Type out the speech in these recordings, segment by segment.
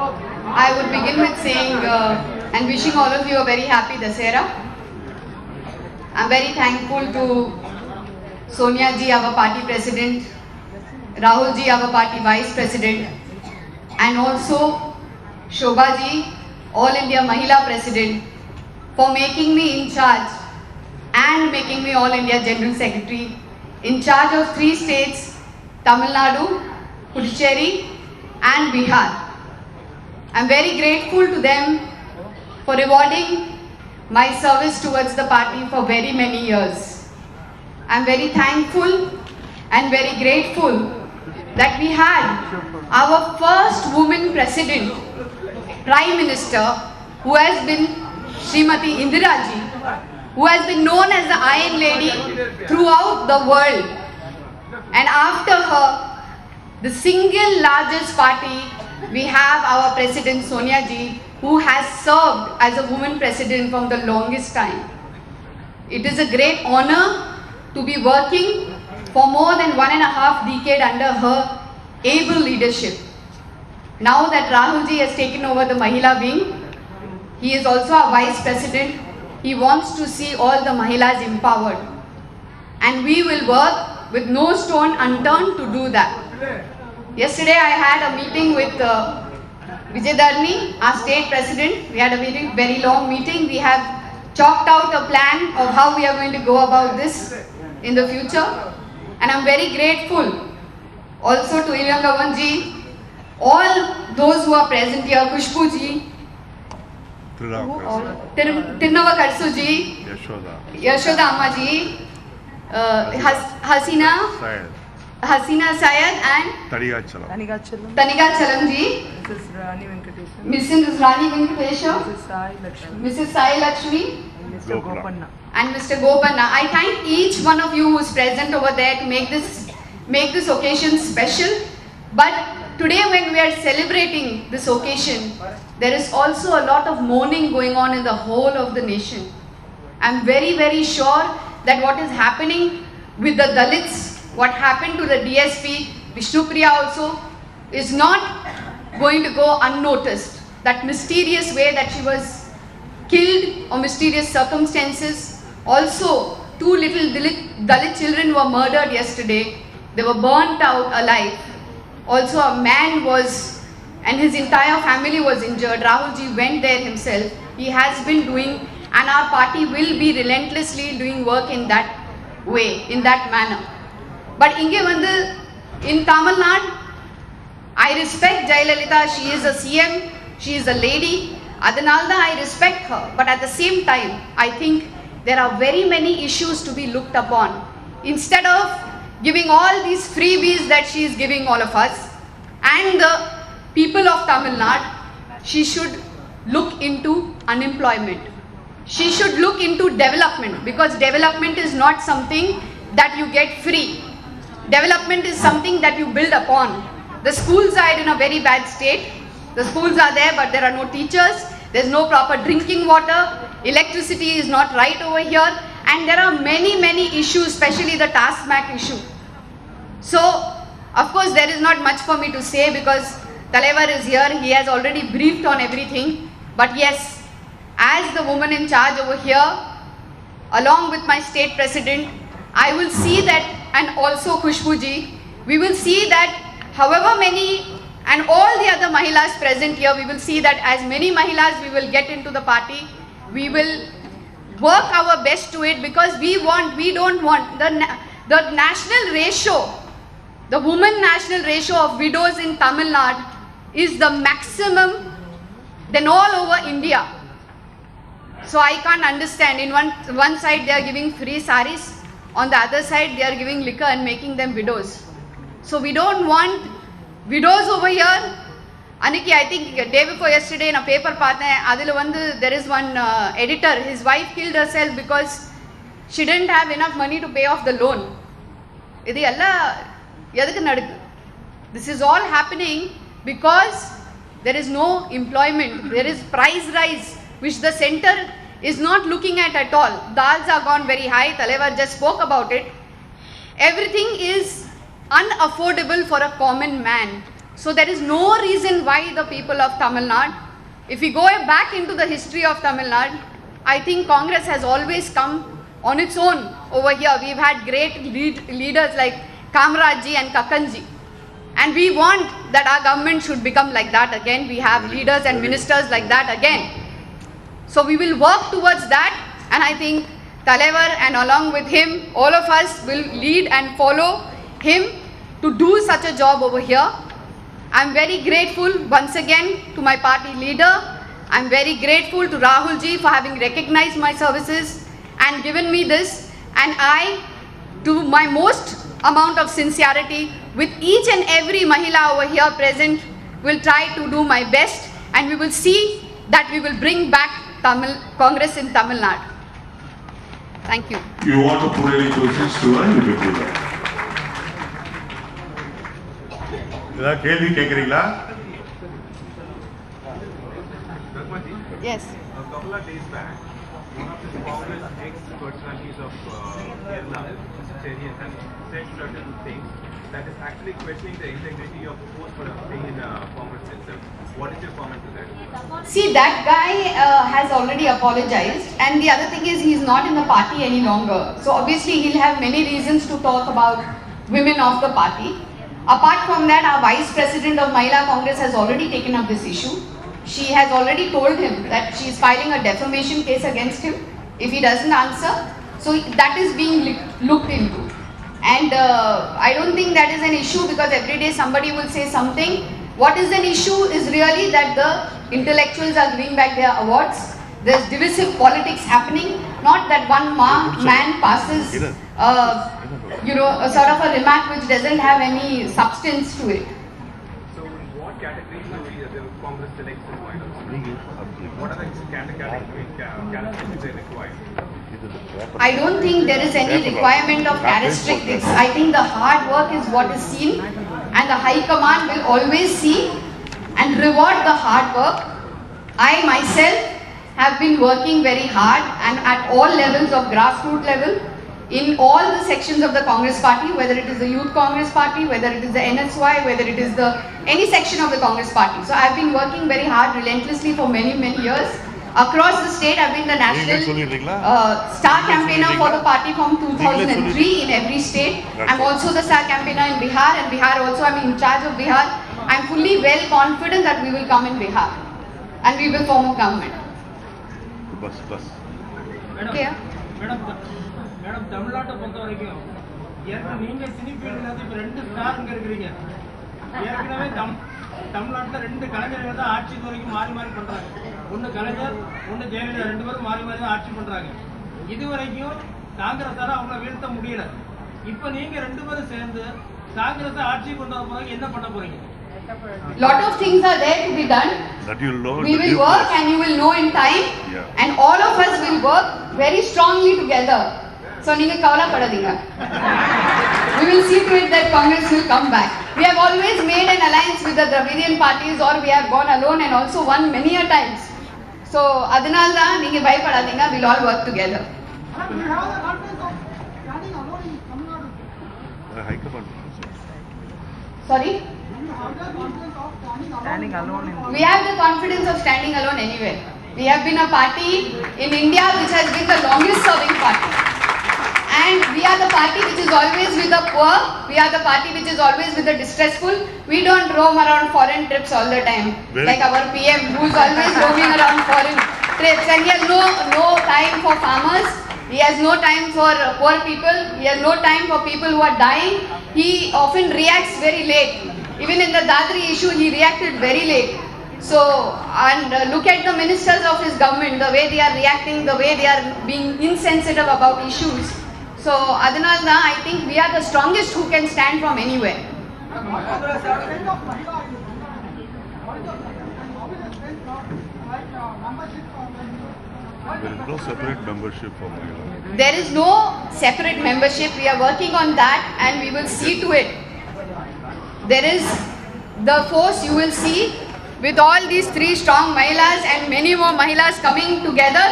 I would begin with saying and wishing all of you a very happy Dasera. I'm very thankful to Sonia ji, our party president, Rahul ji, our party vice president, and also Shobha ji, All India Mahila president, for making me in charge and making me All India General Secretary, in charge of 3 states, Tamil Nadu, Puducherry and Bihar. I'm very grateful to them for rewarding my service towards the party for very many years. I'm very thankful and very grateful that we had our first woman president, Prime Minister, who has been Srimati Indira ji, who has been known as the Iron Lady throughout the world. And after her, the single largest party, we have our President Sonia ji, who has served as a woman president from the longest time. It is a great honor to be working for more than 1.5 decades under her able leadership. Now that Rahul ji has taken over the Mahila wing, he is also our vice president. He wants to see all the Mahilas empowered. And we will work with no stone unturned to do that. Yesterday I had a meeting with Vijay Dharni, our state president. We had a very long meeting. We have chalked out a plan of how we are going to go about this in the future. And I'm very grateful also to Ilangavan ji, all those who are present here, Khushbu ji, Tirnava Karsu ji, Yashoda Amma ji, Hasina Syed and Taniga Chalam ji, Mrs. Rani Venkatesha, Mrs. Sai Lakshmi and Mr. Gopanna. I thank each one of you who is present over there to make this occasion special. But today when we are celebrating this occasion, there is also a lot of mourning going on in the whole of the nation. I'm very, very sure that what is happening with the Dalits, what happened to the DSP, Vishnupriya also, is not going to go unnoticed. That mysterious way that she was killed or mysterious circumstances. Also, 2 little Dalit children were murdered yesterday. They were burnt out alive. Also, a man was, and his entire family was injured. Rahul ji went there himself. He has been doing, and our party will be relentlessly doing work in that way, in that manner. But inge vandu, in Tamil Nadu, I respect Jayalalitha. She is a CM, she is a lady. Adanalda I respect her. But at the same time, I think there are very many issues to be looked upon. Instead of giving all these freebies that she is giving all of us and the people of Tamil Nadu, she should look into unemployment. She should look into development, because development is not something that you get free. Development is something that you build upon. The schools are in a very bad state. The schools are there, but there are no teachers. There's no proper drinking water. Electricity is not right over here. And there are many, many issues, especially the TASMAC issue. So, of course, there is not much for me to say because Talaivar is here. He has already briefed on everything. But yes, as the woman in charge over here, along with my state president, I will see that, and also Khushbu ji, we will see that however many and all the other Mahilas present here, we will see that as many Mahilas we will get into the party. We will work our best to it because we don't want the national ratio, the woman national ratio of widows in Tamil Nadu is the maximum than all over India. So I can't understand. In one side they are giving free saris, on the other side they are giving liquor and making them widows. So we don't want widows over here. Aniki, I think day before yesterday in a paper there is one editor, his wife killed herself because she didn't have enough money to pay off the loan. This is all happening because there is no employment. There is price rise which the center is not looking at all. Dals are gone very high. Talaivar just spoke about it. Everything is unaffordable for a common man. So there is no reason why the people of Tamil Nadu, if we go back into the history of Tamil Nadu, I think Congress has always come on its own over here. We've had great leaders like Kamaraj and Kakkanji. And we want that our government should become like that again. We have leaders and ministers like that again. So we will work towards that, and I think Talaivar and along with him, all of us will lead and follow him to do such a job over here. I'm very grateful once again to my party leader. I'm very grateful to Rahul ji for having recognized my services and given me this. And I, to my most amount of sincerity, with each and every Mahila over here present, will try to do my best, and we will see that we will bring back Congress in Tamil Nadu. Thank you. You want to put any questions to her? You can do that. ஏதாவது கேள்வி கேட்குறீங்களா? Yes. A couple of days back, one of the Congress ex-personalities of Kerala, Mr. Cherian, has said certain things that is actually questioning the integrity of the post for staying in Congress itself. What is your comment to that? See, that guy has already apologized, and the other thing is he's not in the party any longer. So obviously he'll have many reasons to talk about women of the party. Apart from that, our Vice President of Mahila Congress has already taken up this issue. She has already told him that she is filing a defamation case against him if he doesn't answer. So that is being looked into. And I don't think that is an issue, because every day somebody will say something. What is an issue is really that the intellectuals are giving back their awards. There's divisive politics happening, not that one man passes a sort of a remark which doesn't have any substance to it. So in what categories do the Congress selects the finals? What are the categories they require? I don't think there is any requirement of characteristics. I think the hard work is what is seen, and the High Command will always see and reward the hard work. I myself have been working very hard and at all levels of grassroots level in all the sections of the Congress party, whether it is the Youth Congress Party, whether it is the NSY, whether it is any section of the Congress party. So I have been working very hard relentlessly for many years. Across the state, I have been the national star campaigner for the party from 2003 in every state. I am also the star campaigner in Bihar, and Bihar also I am in charge of Bihar. I am fully well confident that we will come in Bihar and we will form a government. Okay. Madam தமிழ்நாட்டை பொறுத்த வரைக்கும் நீங்க cine ஃபீல்ட்ல இப்ப 2 star இங்க இருக்கீங்க. ஏற்கனவே தமிழ்நாட்டுல 2 கலைஞர்கள் தான் ஆட்சி வரைக்கும் மாறி பண்றாங்க. ஒன்னு கலைஞர், ஒன்னு ஜெயலலிதா, 2 பேரும் மாறி தான் ஆட்சி பண்றாங்க. இது வரைக்கும் காங்கிரஸால அவங்கள வீழ்த்த முடியல. இப்போ நீங்க 2 பேரும் சேர்ந்து காங்கிரஸ் ஆட்சி கொண்டு வர போறீங்க, என்ன பண்ண போறீங்க? Lot of things are there to be done. That you'll know. We will work and you will know in time. Yeah. And all of us will work very strongly together. So நீங்க கவலைப்படாதீங்க. We will see to it that Congress will come back. We have always made an alliance with the Dravidian parties, or we have gone alone and also won many a times. So அதனால தான் நீங்க பயப்படாதீங்க. We'll all work together. High Command. Sorry? Standing alone in We have the confidence of standing alone anywhere. We have been a party in India which has been the longest serving party. And we are the party which is always with the poor. We are the party which is always with the distressful. We don't roam around foreign trips all the time. Like our PM, who is always roaming around foreign trips. And he has no time for farmers. He has no time for poor people. He has no time for people who are dying. He often reacts very late. Even in the Dadri issue, he reacted very late. So, and look at the ministers of his government, the way they are reacting, the way they are being insensitive about issues. So, Adanalda, I think we are the strongest who can stand from anywhere. There is no separate membership for Mahila. There is no separate membership. We are working on that and we will see to it. There is the force you will see with all these 3 strong Mahilas and many more Mahilas coming together.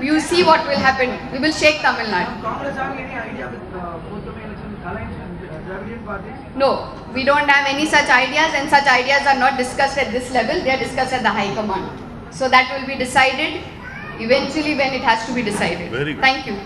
You see what will happen. We will shake Tamil Nadu. Congress having any idea with post-election alliance with Dravidian Indian parties? No, we don't have any such ideas, and such ideas are not discussed at this level. They are discussed at the High Command. So that will be decided eventually when it has to be decided. Very good. Thank you.